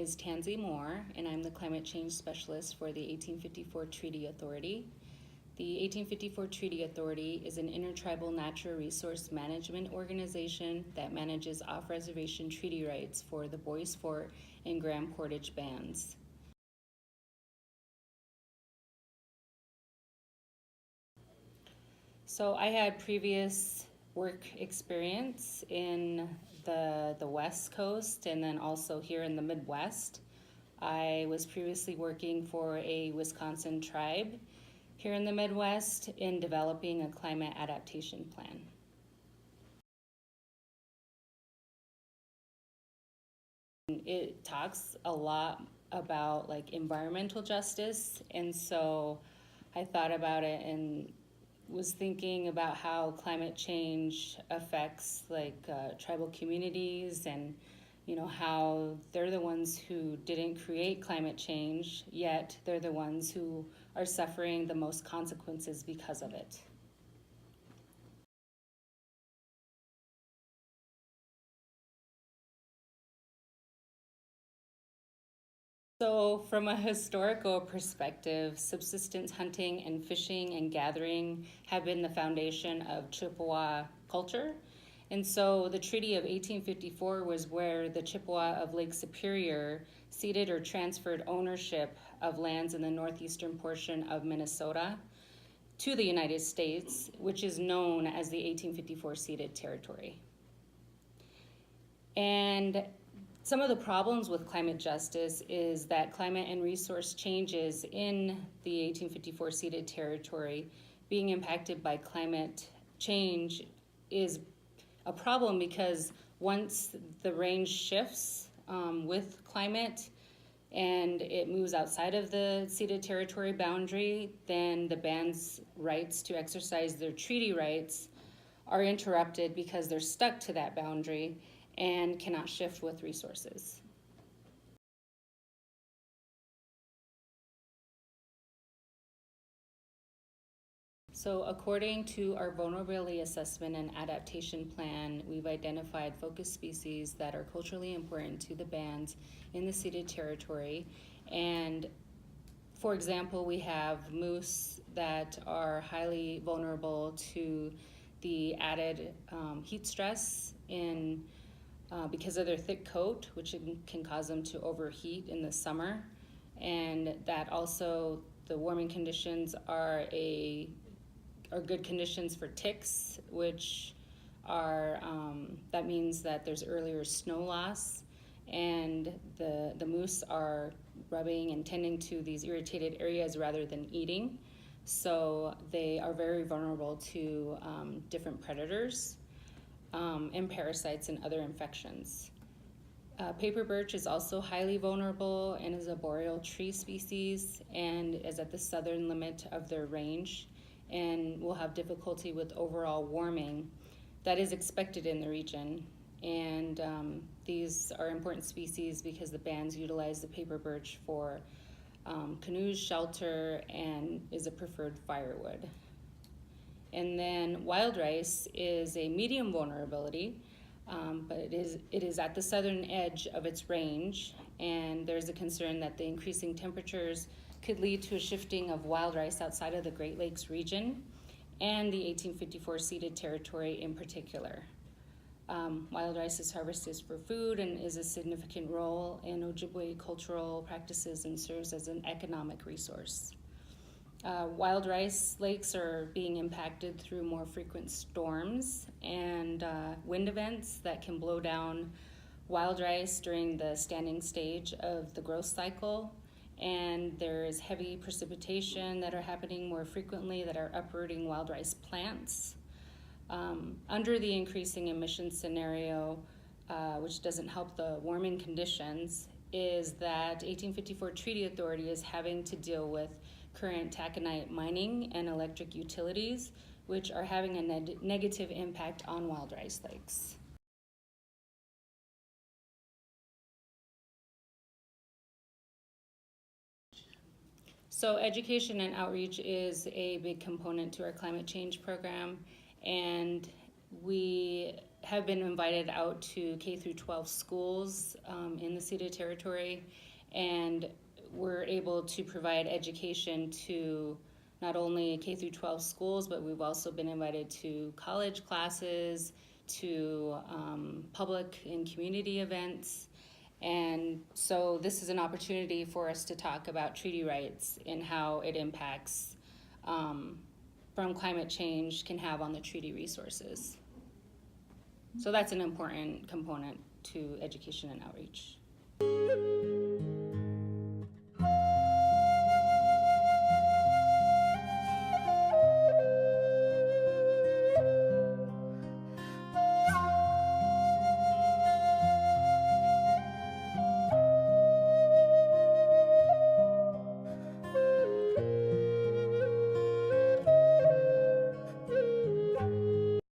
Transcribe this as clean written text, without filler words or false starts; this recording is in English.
is Tansey Moore, and I'm the Climate Change Specialist for the 1854 Treaty Authority. The 1854 Treaty Authority is an intertribal natural resource management organization that manages off-reservation treaty rights for the Bois Forte and Grand Portage bands. So I had previous work experience in the West Coast and then also here in the Midwest. I was previously working for a Wisconsin tribe here in the Midwest in developing a climate adaptation plan. It talks a lot about like environmental justice, and so I thought about it and was thinking about how climate change affects tribal communities, and how they're the ones who didn't create climate change, yet they're the ones who are suffering the most consequences because of it. So from a historical perspective, subsistence hunting and fishing and gathering have been the foundation of Chippewa culture. And so the Treaty of 1854 was where the Chippewa of Lake Superior ceded or transferred ownership of lands in the northeastern portion of Minnesota to the United States, which is known as the 1854 ceded territory. And some of the problems with climate justice is that climate and resource changes in the 1854 ceded territory being impacted by climate change is a problem, because once the range shifts with climate and it moves outside of the ceded territory boundary, then the band's rights to exercise their treaty rights are interrupted because they're stuck to that boundary and cannot shift with resources. So according to our vulnerability assessment and adaptation plan, we've identified focus species that are culturally important to the bands in the ceded territory. And for example, we have moose that are highly vulnerable to the added heat stress because of their thick coat, which can cause them to overheat in the summer. And that also, the warming conditions are good conditions for ticks, which are, that means that there's earlier snow loss, and the moose are rubbing and tending to these irritated areas rather than eating. So they are very vulnerable to different predators and parasites and other infections. Paper birch is also highly vulnerable and is a boreal tree species and is at the southern limit of their range, and will have difficulty with overall warming that is expected in the region. And these are important species because the bands utilize the paper birch for canoes, shelter, and is a preferred firewood. And then wild rice is a medium vulnerability, but it is at the southern edge of its range, and there's a concern that the increasing temperatures could lead to a shifting of wild rice outside of the Great Lakes region and the 1854 ceded territory in particular. Wild rice is harvested for food and is a significant role in Ojibwe cultural practices and serves as an economic resource. Wild rice lakes are being impacted through more frequent storms and wind events that can blow down wild rice during the standing stage of the growth cycle. And there is heavy precipitation that are happening more frequently that are uprooting wild rice plants. Under the increasing emission scenario, which doesn't help the warming conditions, is that 1854 Treaty Authority is having to deal with current taconite mining and electric utilities, which are having a negative impact on wild rice lakes. So education and outreach is a big component to our climate change program, and we have been invited out to K through 12 schools in the ceded territory, and we're able to provide education to not only K through 12 schools, but we've also been invited to college classes, to public and community events. And so this is an opportunity for us to talk about treaty rights and how it impacts from climate change can have on the treaty resources. So that's an important component to education and outreach.